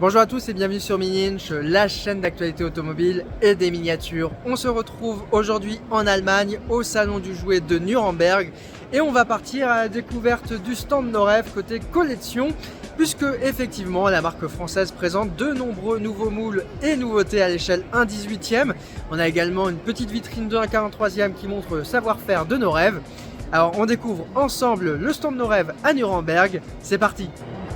Bonjour à tous et bienvenue sur Mini-Inch, la chaîne d'actualité automobile et des miniatures. On se retrouve aujourd'hui en Allemagne au salon du jouet de Nuremberg et on va partir à la découverte du stand de nos rêves côté collection, puisque effectivement la marque française présente de nombreux nouveaux moules et nouveautés à l'échelle 1/18e. On a également une petite vitrine de 1/43e qui montre le savoir-faire de nos rêves. Alors on découvre ensemble le stand de nos rêves à Nuremberg, c'est parti!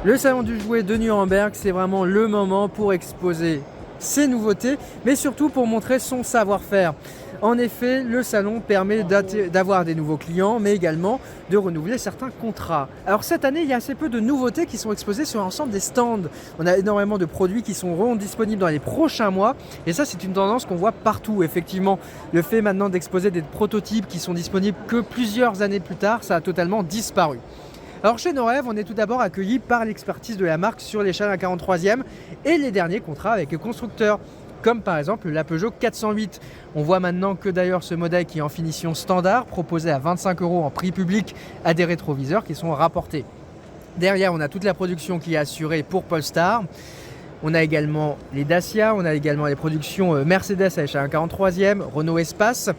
Le salon du jouet de Nuremberg, c'est vraiment le moment pour exposer ses nouveautés, mais surtout pour montrer son savoir-faire. En effet, le salon permet d'avoir des nouveaux clients, mais également de renouveler certains contrats. Alors cette année, il y a assez peu de nouveautés qui sont exposées sur l'ensemble des stands. On a énormément de produits qui seront disponibles dans les prochains mois, et ça c'est une tendance qu'on voit partout. Effectivement, le fait maintenant d'exposer des prototypes qui sont disponibles que plusieurs années plus tard, ça a totalement disparu. Alors chez nos rêves, on est tout d'abord accueilli par l'expertise de la marque sur l'échelle 1/43e et les derniers contrats avec les constructeurs, comme par exemple la Peugeot 408. On voit maintenant que d'ailleurs ce modèle qui est en finition standard, proposé à 25 € en prix public, a des rétroviseurs qui sont rapportés. Derrière, on a toute la production qui est assurée pour Polestar. On a également les Dacia, on a également les productions Mercedes à l'échelle 1/43e, Renault Espace.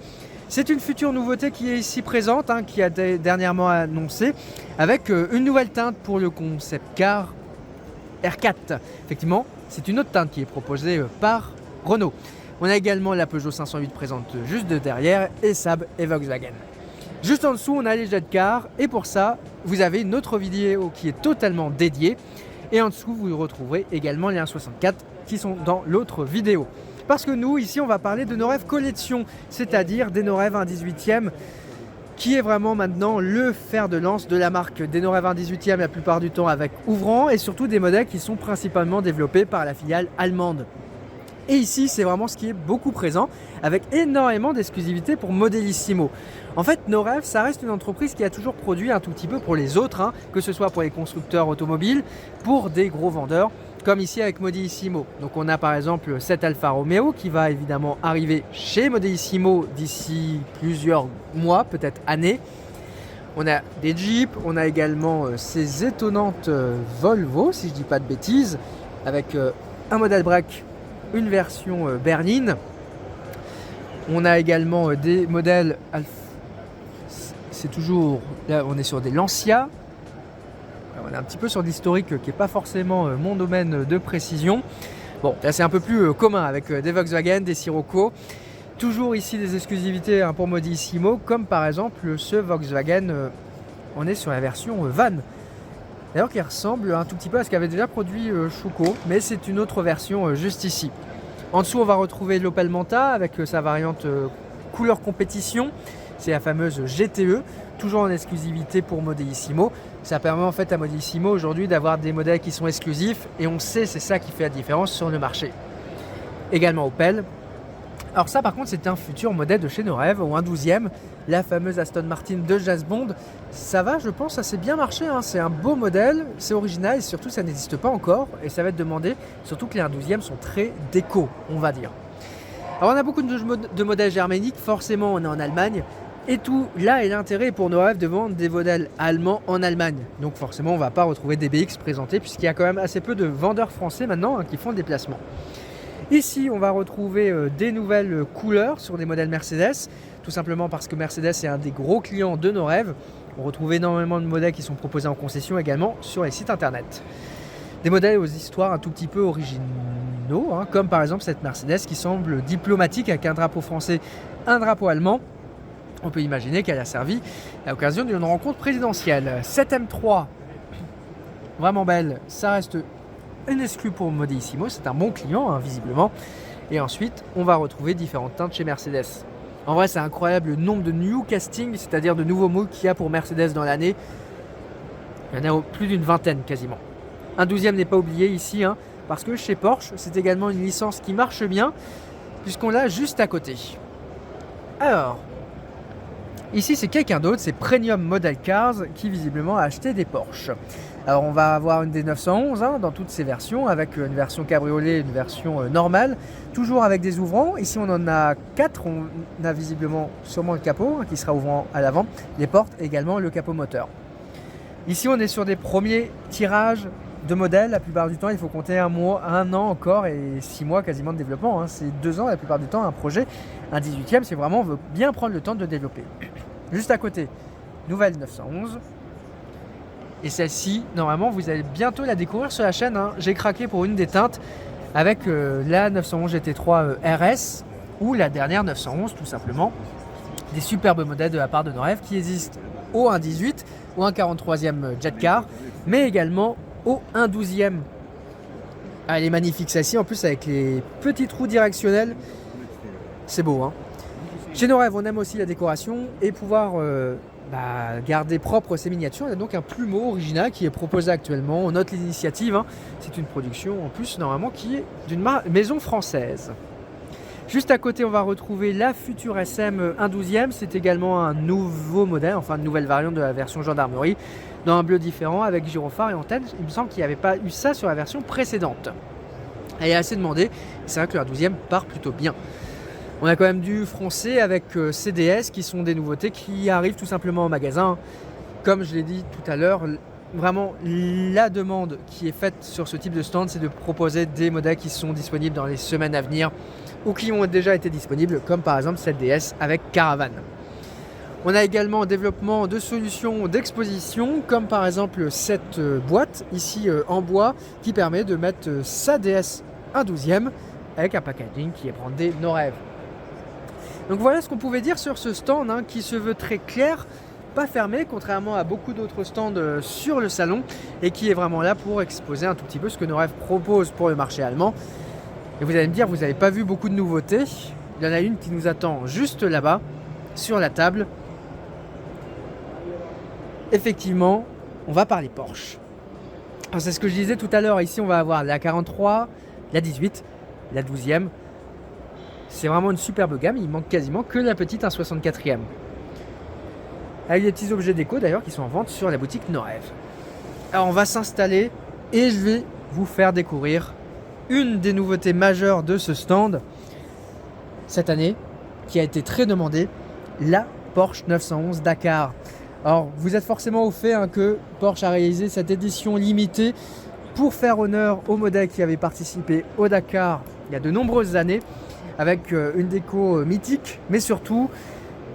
C'est une future nouveauté qui est ici présente, qui a dernièrement annoncé, avec une nouvelle teinte pour le concept car R4. Effectivement, c'est une autre teinte qui est proposée par Renault. On a également la Peugeot 508 présente juste de derrière, et Saab et Volkswagen. Juste en dessous, on a les jet cars, et pour ça, vous avez une autre vidéo qui est totalement dédiée. Et en dessous, vous retrouverez également les 1.64 qui sont dans l'autre vidéo. Parce que nous, ici, on va parler de nos rêves collection, c'est-à-dire des nos rêves 1/18e, qui est vraiment maintenant le fer de lance de la marque. Des no rêves 1/18e la plupart du temps avec ouvrant, et surtout des modèles qui sont principalement développés par la filiale allemande. Et ici, c'est vraiment ce qui est beaucoup présent, avec énormément d'exclusivité pour Modellissimo. En fait, nos rêves, ça reste une entreprise qui a toujours produit un tout petit peu pour les autres, que ce soit pour les constructeurs automobiles, pour des gros vendeurs, comme ici avec Modellissimo. Donc on a par exemple cette Alfa Romeo qui va évidemment arriver chez Modellissimo d'ici plusieurs mois, peut-être années. On a des Jeeps, on a également ces étonnantes Volvo, si je ne dis pas de bêtises, avec un modèle break, une version berline. On a également des modèles, c'est toujours, là on est sur des Lancia. On est un petit peu sur l'historique qui n'est pas forcément mon domaine de précision. Bon, là c'est un peu plus commun avec des Volkswagen, des Sirocco. Toujours ici des exclusivités pour Modellissimo, comme par exemple ce Volkswagen, on est sur la version van. D'ailleurs qui ressemble un tout petit peu à ce qu'avait déjà produit Schuco, mais c'est une autre version juste ici. En dessous on va retrouver l'Opel Manta avec sa variante couleur compétition. C'est la fameuse GTE, toujours en exclusivité pour Modellissimo. Ça permet en fait à Modellissimo aujourd'hui d'avoir des modèles qui sont exclusifs, et on sait c'est ça qui fait la différence sur le marché. Également Opel. Alors ça par contre c'est un futur modèle de chez nos rêves, ou un 12e, la fameuse Aston Martin de James Bond. Ça va, je pense, assez bien marcher, c'est un beau modèle, c'est original et surtout ça n'existe pas encore et ça va être demandé, surtout que les 1/12e sont très déco, on va dire. Alors on a beaucoup de modèles germaniques, forcément on est en Allemagne. Et tout là est l'intérêt pour nos rêves de vendre des modèles allemands en Allemagne. Donc forcément on ne va pas retrouver des BX présentés, puisqu'il y a quand même assez peu de vendeurs français maintenant qui font le déplacement. Ici on va retrouver des nouvelles couleurs sur des modèles Mercedes, tout simplement parce que Mercedes est un des gros clients de nos rêves. On retrouve énormément de modèles qui sont proposés en concession également sur les sites internet. Des modèles aux histoires un tout petit peu originaux, comme par exemple cette Mercedes qui semble diplomatique avec un drapeau français, un drapeau allemand. On peut imaginer qu'elle a servi à l'occasion d'une rencontre présidentielle. Cette M3, vraiment belle, ça reste une exclue pour Modellissimo, c'est un bon client visiblement. Et ensuite, on va retrouver différentes teintes chez Mercedes. En vrai, c'est incroyable le nombre de new casting, c'est-à-dire de nouveaux moules qu'il y a pour Mercedes dans l'année. Il y en a plus d'une vingtaine quasiment. Un 12e n'est pas oublié ici, parce que chez Porsche, c'est également une licence qui marche bien, puisqu'on l'a juste à côté. Alors, ici, c'est quelqu'un d'autre, c'est Premium Model Cars qui visiblement a acheté des Porsche. Alors, on va avoir une D911 dans toutes ces versions, avec une version cabriolet et une version normale, toujours avec des ouvrants. Ici, on en a 4. On a visiblement sûrement le capot qui sera ouvrant à l'avant, les portes et également le capot moteur. Ici, on est sur des premiers tirages de modèles, la plupart du temps, il faut compter un an encore et 6 mois quasiment de développement. Hein. C'est 2 ans la plupart du temps un projet. Un 18e, c'est vraiment, on veut bien prendre le temps de développer. Juste à côté, nouvelle 911. Et celle-ci, normalement, vous allez bientôt la découvrir sur la chaîne. Hein. J'ai craqué pour une des teintes avec la 911 GT3 RS ou la dernière 911 tout simplement. Des superbes modèles de la part de Norev qui existent au 1.18 ou 1.43e Jet Car, mais également au 1.12e. Ah, elle est magnifique celle-ci, en plus avec les petits trous directionnels, c'est beau. Hein. Chez Norev, on aime aussi la décoration et pouvoir garder propre ces miniatures. Il y a donc un plumeau original qui est proposé actuellement. On note l'initiative, hein. C'est une production en plus normalement qui est d'une maison française. Juste à côté, on va retrouver la future SM 1.12e. C'est également un nouveau modèle, enfin une nouvelle variante de la version gendarmerie, dans un bleu différent avec gyrophare et antenne. Il me semble qu'il n'y avait pas eu ça sur la version précédente. Elle est assez demandée. C'est vrai que la 12e part plutôt bien. On a quand même du français avec CDS qui sont des nouveautés qui arrivent tout simplement au magasin. Comme je l'ai dit tout à l'heure, vraiment la demande qui est faite sur ce type de stand, c'est de proposer des modèles qui sont disponibles dans les semaines à venir ou qui ont déjà été disponibles, comme par exemple cette DS avec Caravane. On a également un développement de solutions d'exposition, comme par exemple cette boîte ici en bois qui permet de mettre sa DS 1.12e avec un packaging qui est brandé Norev. Donc voilà ce qu'on pouvait dire sur ce stand hein, qui se veut très clair, pas fermé, contrairement à beaucoup d'autres stands sur le salon et qui est vraiment là pour exposer un tout petit peu ce que Norev propose pour le marché allemand. Et vous allez me dire, vous n'avez pas vu beaucoup de nouveautés. Il y en a une qui nous attend juste là-bas, sur la table. Effectivement, on va parler Porsche. Alors c'est ce que je disais tout à l'heure. Ici, on va avoir la 43, la 18, la 12e. C'est vraiment une superbe gamme. Il manque quasiment que la petite 1.64e. Avec des petits objets déco d'ailleurs qui sont en vente sur la boutique Norev. Alors on va s'installer et je vais vous faire découvrir une des nouveautés majeures de ce stand cette année qui a été très demandée, la Porsche 911 Dakar. Alors vous êtes forcément au fait hein, que Porsche a réalisé cette édition limitée pour faire honneur au modèle qui avait participé au Dakar il y a de nombreuses années avec une déco mythique mais surtout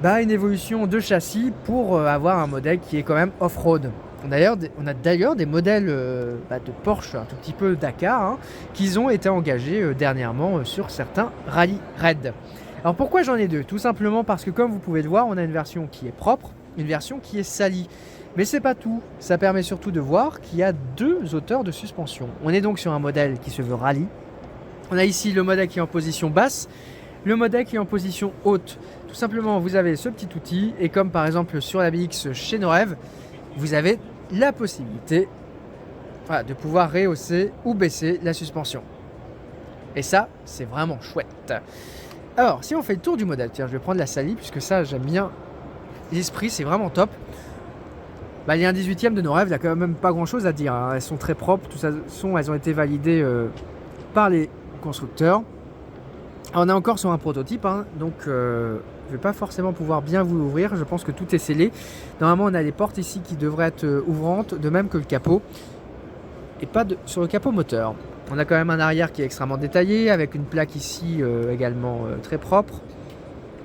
une évolution de châssis pour avoir un modèle qui est quand même off-road. On a d'ailleurs des modèles de Porsche un tout petit peu Dakar hein, qui ont été engagés dernièrement sur certains rallye raid. Alors pourquoi j'en ai deux? Tout simplement parce que comme vous pouvez le voir, on a une version qui est propre, une version qui est salie. Mais c'est pas tout, ça permet surtout de voir qu'il y a deux hauteurs de suspension. On est donc sur un modèle qui se veut rallye. On a ici le modèle qui est en position basse, le modèle qui est en position haute. Tout simplement, vous avez ce petit outil et comme par exemple sur la BX chez Norev, vous avez la possibilité de pouvoir rehausser ou baisser la suspension. Et ça, c'est vraiment chouette. Alors, si on fait le tour du modèle, tiens, je vais prendre la salie puisque ça, j'aime bien l'esprit, c'est vraiment top. Il y a un 18e de Norev, il n'y a quand même pas grand chose à dire. Hein. Elles sont très propres, elles ont été validées par les constructeurs. Alors, on est encore sur un prototype, hein, donc je ne vais pas forcément pouvoir bien vous l'ouvrir. Je pense que tout est scellé. Normalement, on a les portes ici qui devraient être ouvrantes, de même que le capot. Et pas sur le capot moteur. On a quand même un arrière qui est extrêmement détaillé, avec une plaque ici également très propre.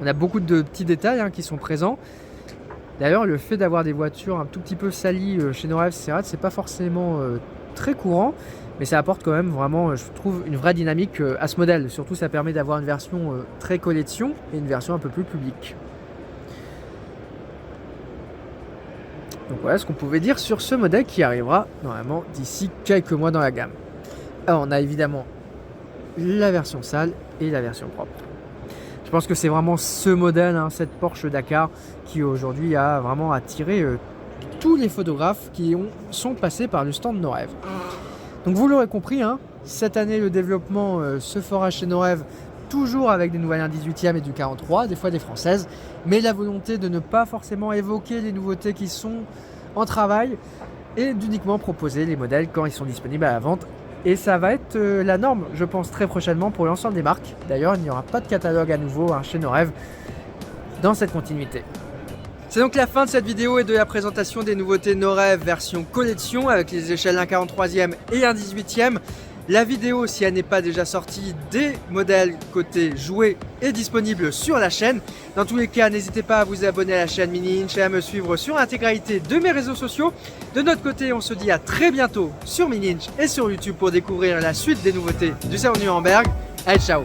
On a beaucoup de petits détails hein, qui sont présents. D'ailleurs, le fait d'avoir des voitures un tout petit peu salies chez Norev, c'est pas forcément très courant. Mais ça apporte quand même vraiment, je trouve, une vraie dynamique à ce modèle. Surtout, ça permet d'avoir une version très collection et une version un peu plus publique. Donc voilà ce qu'on pouvait dire sur ce modèle qui arrivera normalement d'ici quelques mois dans la gamme. Alors, on a évidemment la version sale et la version propre. Je pense que c'est vraiment ce modèle, hein, cette Porsche Dakar, qui aujourd'hui a vraiment attiré tous les photographes qui sont passés par le stand Norev. Donc vous l'aurez compris, hein, cette année le développement se fera chez Norev toujours avec des nouvelles 1.18e et du 43, des fois des françaises, mais la volonté de ne pas forcément évoquer les nouveautés qui sont en travail et d'uniquement proposer les modèles quand ils sont disponibles à la vente. Et ça va être la norme, je pense, très prochainement pour l'ensemble des marques. D'ailleurs, il n'y aura pas de catalogue à nouveau hein, chez Norev dans cette continuité. C'est donc la fin de cette vidéo et de la présentation des nouveautés Norev version collection avec les échelles 1/43e et 1/18e. La vidéo, si elle n'est pas déjà sortie, des modèles côté jouets est disponible sur la chaîne. Dans tous les cas, n'hésitez pas à vous abonner à la chaîne Mini Inch et à me suivre sur l'intégralité de mes réseaux sociaux. De notre côté, on se dit à très bientôt sur Mini Inch et sur YouTube pour découvrir la suite des nouveautés du salon de Nuremberg. Allez, ciao!